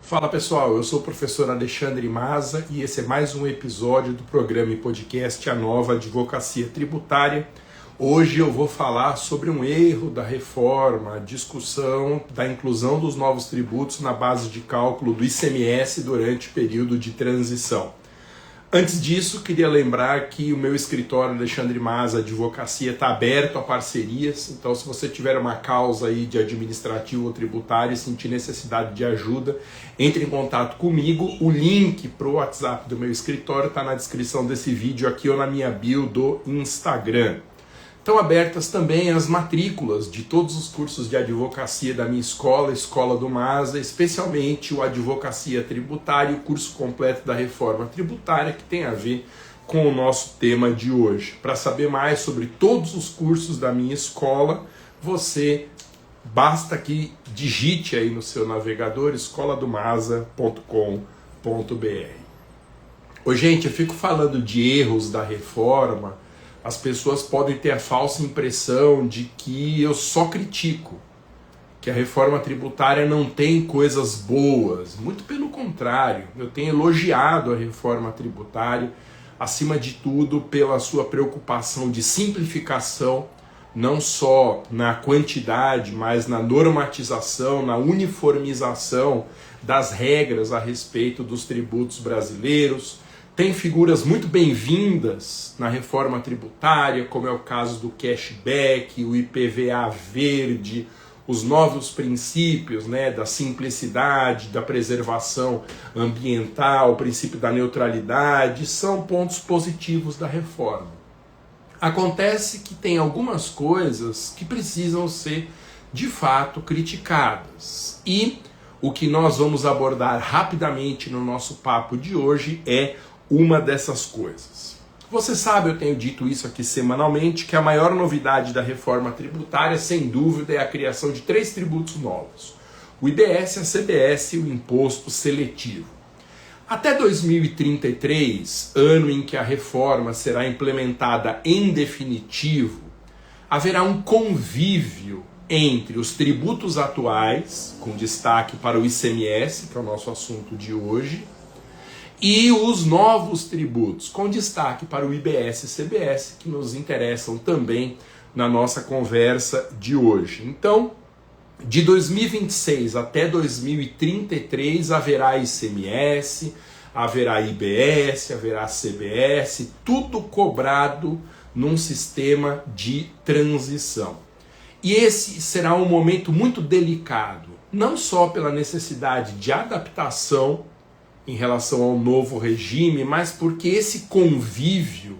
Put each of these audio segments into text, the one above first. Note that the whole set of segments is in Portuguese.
Fala pessoal, eu sou o professor Alexandre Maza e esse é mais um episódio do programa e podcast A Nova Advocacia Tributária. Hoje eu vou falar sobre um erro da reforma, a discussão da inclusão dos novos tributos na base de cálculo do ICMS durante o período de transição. Antes disso, queria lembrar que o meu escritório Alexandre Maza Advocacia está aberto a parcerias, então se você tiver uma causa aí de administrativo ou tributário e sentir necessidade de ajuda, entre em contato comigo. O link para o WhatsApp do meu escritório está na descrição desse vídeo aqui ou na minha bio do Instagram. Estão abertas também as matrículas de todos os cursos de advocacia da minha escola, Escola do Maza, especialmente o Advocacia Tributária e o curso completo da Reforma Tributária, que tem a ver com o nosso tema de hoje. Para saber mais sobre todos os cursos da minha escola, você basta que digite aí no seu navegador escoladomasa.com.br. Ô, gente, eu fico falando de erros da reforma. As pessoas podem ter a falsa impressão de que eu só critico, que a reforma tributária não tem coisas boas. Muito pelo contrário, eu tenho elogiado a reforma tributária, acima de tudo, pela sua preocupação de simplificação, não só na quantidade, mas na normatização, na uniformização das regras a respeito dos tributos brasileiros. Tem figuras muito bem-vindas na reforma tributária, como é o caso do cashback, o IPVA verde, os novos princípios, da simplicidade, da preservação ambiental, o princípio da neutralidade, são pontos positivos da reforma. Acontece que tem algumas coisas que precisam ser, de fato, criticadas. E o que nós vamos abordar rapidamente no nosso papo de hoje é uma dessas coisas. Você sabe, eu tenho dito isso aqui semanalmente, que a maior novidade da reforma tributária, sem dúvida, é a criação de 3 tributos novos: o IBS, a CBS e o imposto seletivo. Até 2033, ano em que a reforma será implementada em definitivo, haverá um convívio entre os tributos atuais, com destaque para o ICMS, que é o nosso assunto de hoje, e os novos tributos, com destaque para o IBS e CBS, que nos interessam também na nossa conversa de hoje. Então, de 2026 até 2033 haverá ICMS, haverá IBS, haverá CBS, tudo cobrado num sistema de transição. E esse será um momento muito delicado, não só pela necessidade de adaptação em relação ao novo regime, mas porque esse convívio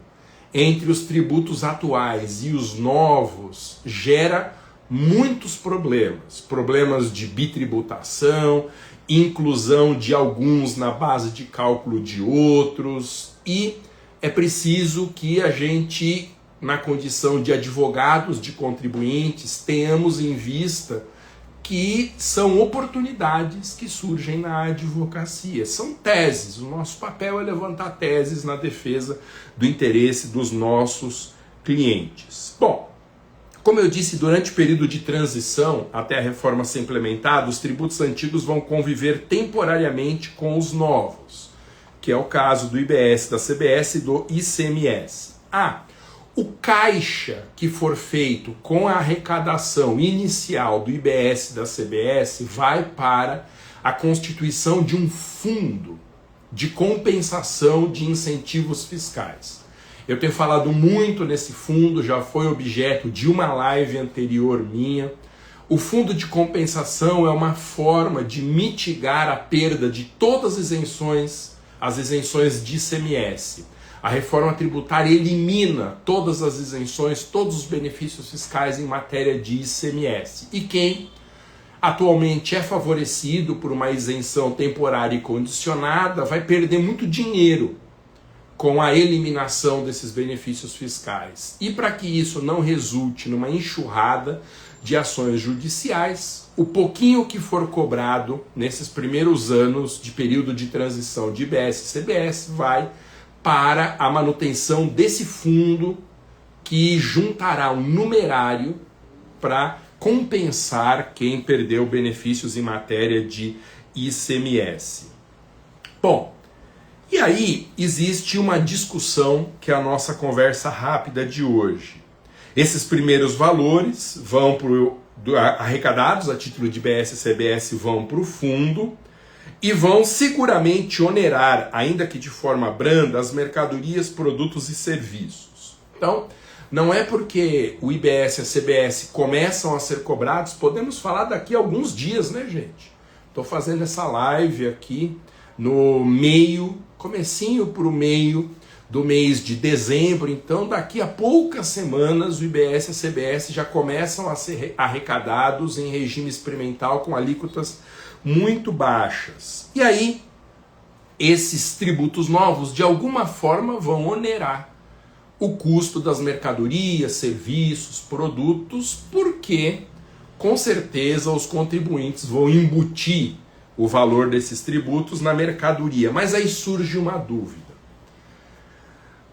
entre os tributos atuais e os novos gera muitos problemas. Problemas de bitributação, inclusão de alguns na base de cálculo de outros, e é preciso que a gente, na condição de advogados, de contribuintes, tenhamos em vista que são oportunidades que surgem na advocacia. São teses. O nosso papel é levantar teses na defesa do interesse dos nossos clientes. Bom, como eu disse, durante o período de transição, até a reforma ser implementada, os tributos antigos vão conviver temporariamente com os novos, que é o caso do IBS, da CBS e do ICMS. O caixa que for feito com a arrecadação inicial do IBS e da CBS vai para a constituição de um fundo de compensação de incentivos fiscais. Eu tenho falado muito nesse fundo, já foi objeto de uma live anterior minha. O fundo de compensação é uma forma de mitigar a perda de todas as isenções de ICMS. A reforma tributária elimina todas as isenções, todos os benefícios fiscais em matéria de ICMS. E quem atualmente é favorecido por uma isenção temporária e condicionada vai perder muito dinheiro com a eliminação desses benefícios fiscais. E para que isso não resulte numa enxurrada de ações judiciais, o pouquinho que for cobrado nesses primeiros anos de período de transição de IBS e CBS vai para a manutenção desse fundo, que juntará um numerário para compensar quem perdeu benefícios em matéria de ICMS. Bom, e aí existe uma discussão que é a nossa conversa rápida de hoje. Esses primeiros valores vão arrecadados a título de IBS e CBS vão para o fundo e vão seguramente onerar, ainda que de forma branda, as mercadorias, produtos e serviços. Então, não é porque o IBS e a CBS começam a ser cobrados, podemos falar daqui a alguns dias, né, gente? Estou fazendo essa live aqui no comecinho para o meio do mês de dezembro, então daqui a poucas semanas o IBS e a CBS já começam a ser arrecadados em regime experimental com alíquotas muito baixas. E aí, esses tributos novos de alguma forma vão onerar o custo das mercadorias, serviços, produtos, porque com certeza os contribuintes vão embutir o valor desses tributos na mercadoria. Mas aí surge uma dúvida.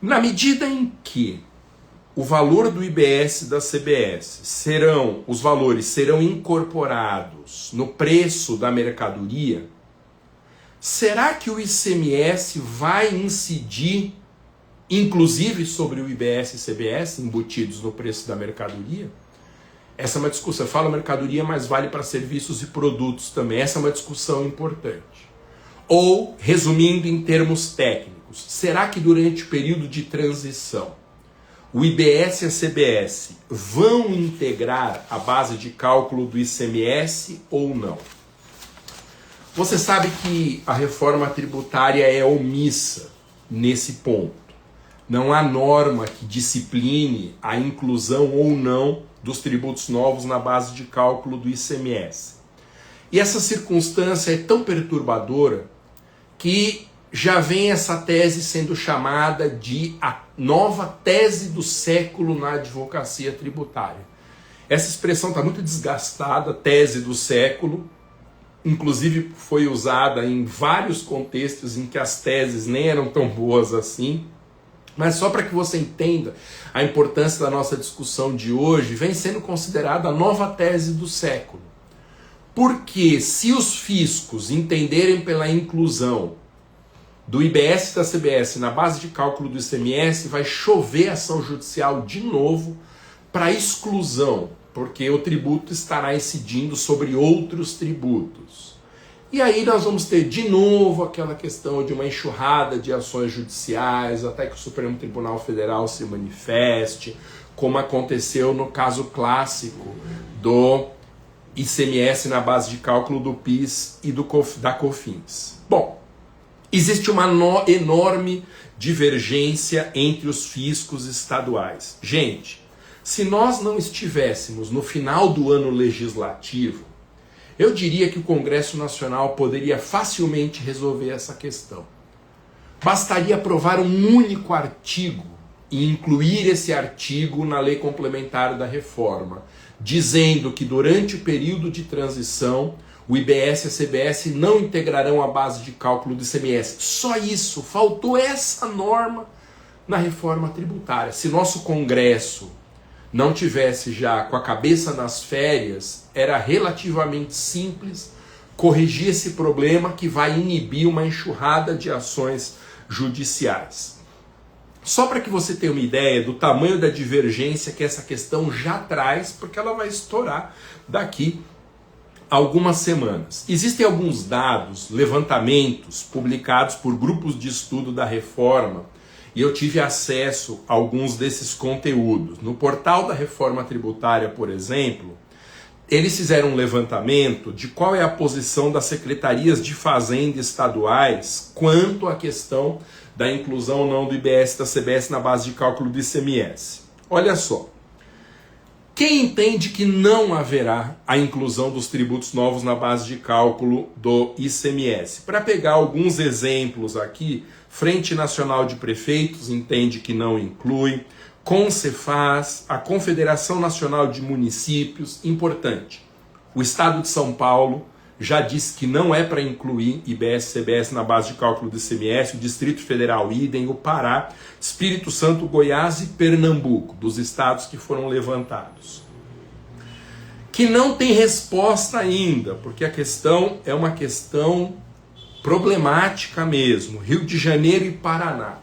Na medida em que o valor do IBS e da CBS os valores serão incorporados no preço da mercadoria, será que o ICMS vai incidir inclusive sobre o IBS e CBS embutidos no preço da mercadoria? Essa é uma discussão. Eu falo mercadoria, mas vale para serviços e produtos também. Essa é uma discussão importante. Ou, resumindo em termos técnicos, será que durante o período de transição o IBS e a CBS vão integrar a base de cálculo do ICMS ou não? Você sabe que a reforma tributária é omissa nesse ponto. Não há norma que discipline a inclusão ou não dos tributos novos na base de cálculo do ICMS. E essa circunstância é tão perturbadora que já vem essa tese sendo chamada de a nova tese do século na advocacia tributária. Essa expressão está muito desgastada, tese do século, inclusive foi usada em vários contextos em que as teses nem eram tão boas assim. Mas só para que você entenda a importância da nossa discussão de hoje, vem sendo considerada a nova tese do século. Porque se os fiscos entenderem pela inclusão do IBS e da CBS na base de cálculo do ICMS, vai chover ação judicial de novo para exclusão, porque o tributo estará incidindo sobre outros tributos. E aí nós vamos ter de novo aquela questão de uma enxurrada de ações judiciais, até que o Supremo Tribunal Federal se manifeste, como aconteceu no caso clássico do ICMS na base de cálculo do PIS e da COFINS. Bom, existe uma enorme divergência entre os fiscos estaduais. Gente, se nós não estivéssemos no final do ano legislativo, eu diria que o Congresso Nacional poderia facilmente resolver essa questão. Bastaria aprovar um único artigo e incluir esse artigo na lei complementar da reforma, dizendo que durante o período de transição o IBS e a CBS não integrarão a base de cálculo do ICMS. Só isso, faltou essa norma na reforma tributária. Se nosso Congresso não tivesse já com a cabeça nas férias, era relativamente simples corrigir esse problema que vai inibir uma enxurrada de ações judiciais. Só para que você tenha uma ideia do tamanho da divergência que essa questão já traz, porque ela vai estourar daqui a algumas semanas. Existem alguns dados, levantamentos publicados por grupos de estudo da reforma, e eu tive acesso a alguns desses conteúdos. No portal da Reforma Tributária, por exemplo, eles fizeram um levantamento de qual é a posição das secretarias de fazenda estaduais quanto à questão da inclusão ou não do IBS e da CBS na base de cálculo do ICMS. Olha só. Quem entende que não haverá a inclusão dos tributos novos na base de cálculo do ICMS? Para pegar alguns exemplos aqui, Frente Nacional de Prefeitos entende que não inclui, Concefaz, a Confederação Nacional de Municípios, importante. O Estado de São Paulo já disse que não é para incluir IBS e CBS na base de cálculo do ICMS, o Distrito Federal idem, o Pará, Espírito Santo, Goiás e Pernambuco, dos estados que foram levantados. que não tem resposta ainda, porque a questão é uma questão problemática mesmo. Rio de Janeiro e Paraná.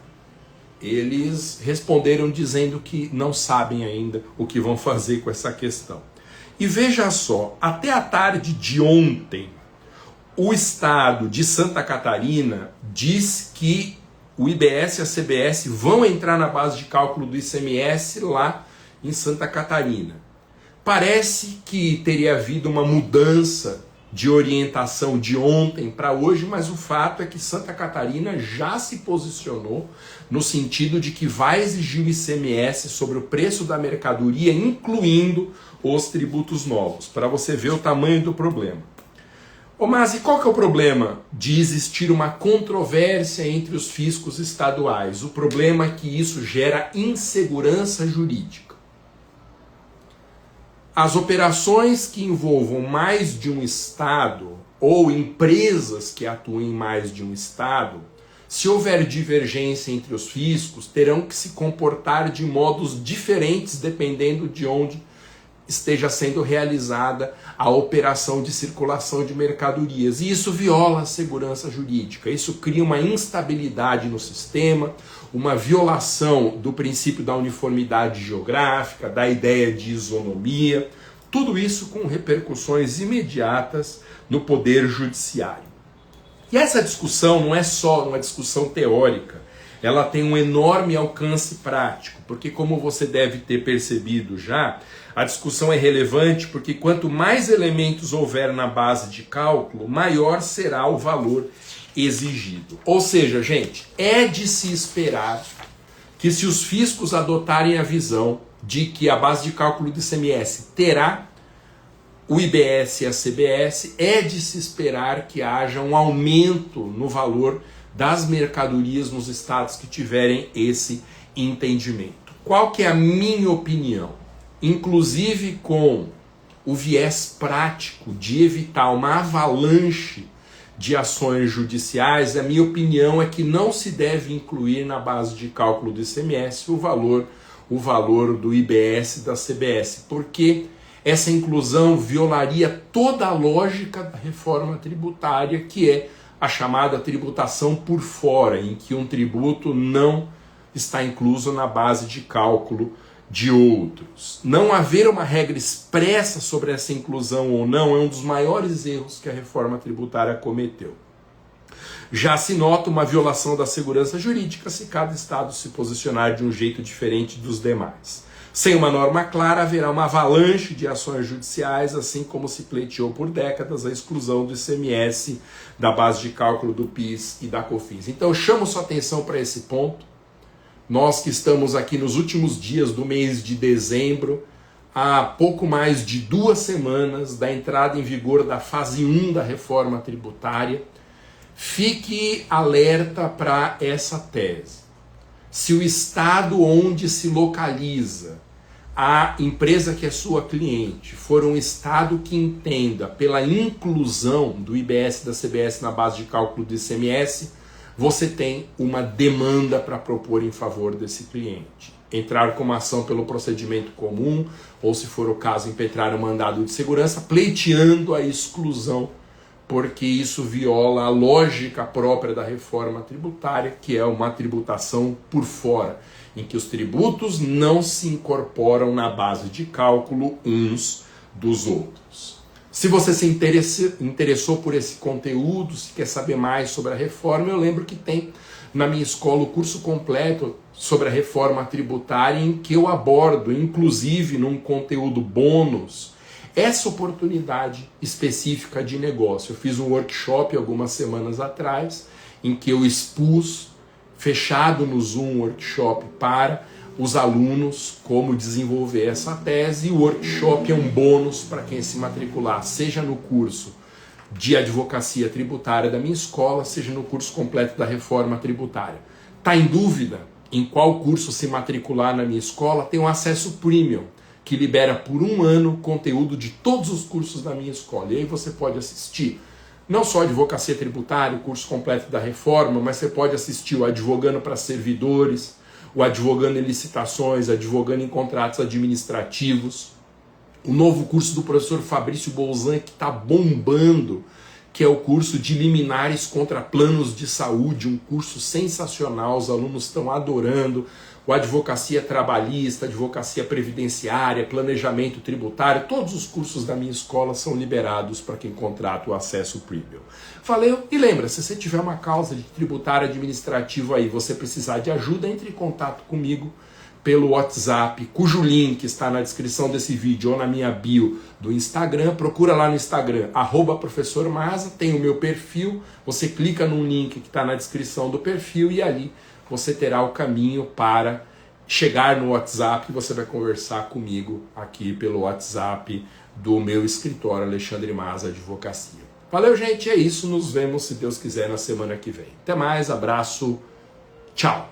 Eles responderam dizendo que não sabem ainda o que vão fazer com essa questão. E veja só, até a tarde de ontem, o estado de Santa Catarina diz que o IBS e a CBS vão entrar na base de cálculo do ICMS lá em Santa Catarina. Parece que teria havido uma mudança de orientação de ontem para hoje, mas o fato é que Santa Catarina já se posicionou no sentido de que vai exigir o ICMS sobre o preço da mercadoria, incluindo os tributos novos, para você ver o tamanho do problema. Ô, mas e qual que é o problema de existir uma controvérsia entre os fiscos estaduais? O problema é que isso gera insegurança jurídica. As operações que envolvam mais de um estado ou empresas que atuem em mais de um estado, se houver divergência entre os fiscos, terão que se comportar de modos diferentes dependendo de onde esteja sendo realizada a operação de circulação de mercadorias. E isso viola a segurança jurídica, isso cria uma instabilidade no sistema, uma violação do princípio da uniformidade geográfica, da ideia de isonomia, tudo isso com repercussões imediatas no poder judiciário. E essa discussão não é só uma discussão teórica, ela tem um enorme alcance prático, porque como você deve ter percebido já, a discussão é relevante porque quanto mais elementos houver na base de cálculo, maior será o valor exigido. Ou seja, gente, é de se esperar que se os fiscos adotarem a visão de que a base de cálculo do ICMS terá o IBS e a CBS, é de se esperar que haja um aumento no valor das mercadorias nos estados que tiverem esse entendimento. Qual que é a minha opinião? Inclusive com o viés prático de evitar uma avalanche de ações judiciais, a minha opinião é que não se deve incluir na base de cálculo do ICMS o valor do IBS e da CBS, porque essa inclusão violaria toda a lógica da reforma tributária, que é a chamada tributação por fora, em que um tributo não está incluso na base de cálculo de outros. Não haver uma regra expressa sobre essa inclusão ou não é um dos maiores erros que a reforma tributária cometeu. Já se nota uma violação da segurança jurídica se cada estado se posicionar de um jeito diferente dos demais. Sem uma norma clara, haverá uma avalanche de ações judiciais, assim como se pleiteou por décadas a exclusão do ICMS da base de cálculo do PIS e da COFINS. Então eu chamo sua atenção para esse ponto. Nós que estamos aqui nos últimos dias do mês de dezembro, há pouco mais de 2 semanas da entrada em vigor da fase 1 da reforma tributária, fique alerta para essa tese. Se o estado onde se localiza a empresa que é sua cliente for um estado que entenda pela inclusão do IBS e da CBS na base de cálculo do ICMS, você tem uma demanda para propor em favor desse cliente. Entrar com uma ação pelo procedimento comum, ou se for o caso, impetrar um mandado de segurança, pleiteando a exclusão, porque isso viola a lógica própria da reforma tributária, que é uma tributação por fora, em que os tributos não se incorporam na base de cálculo uns dos outros. Se você se interessou por esse conteúdo, se quer saber mais sobre a reforma, eu lembro que tem na minha escola o curso completo sobre a reforma tributária, em que eu abordo, inclusive num conteúdo bônus, essa oportunidade específica de negócio. Eu fiz um workshop algumas semanas atrás, em que eu expus, fechado no Zoom, workshop para os alunos como desenvolver essa tese, e o workshop é um bônus para quem se matricular, seja no curso de advocacia tributária da minha escola, seja no curso completo da reforma tributária. Está em dúvida em qual curso se matricular na minha escola? Tem um acesso premium, que libera por 1 ano conteúdo de todos os cursos da minha escola. E aí você pode assistir não só advocacia tributária, o curso completo da reforma, mas você pode assistir o Advogando para Servidores, o Advogando em Licitações, Advogando em Contratos Administrativos, O novo curso do professor Fabrício Bolzan, que está bombando, que é o curso de liminares contra planos de saúde, um curso sensacional, os alunos estão adorando. O advocacia trabalhista, advocacia previdenciária, planejamento tributário, todos os cursos da minha escola são liberados para quem contrata o acesso premium. Valeu? E lembra, se você tiver uma causa de tributário administrativo aí, você precisar de ajuda, entre em contato comigo pelo WhatsApp, cujo link está na descrição desse vídeo ou na minha bio do Instagram. Procura lá no Instagram, @professormaza, tem o meu perfil, você clica no link que está na descrição do perfil e ali você terá o caminho para chegar no WhatsApp e você vai conversar comigo aqui pelo WhatsApp do meu escritório, Alexandre Maza Advocacia. Valeu, gente, é isso, nos vemos, se Deus quiser, na semana que vem. Até mais, abraço, tchau!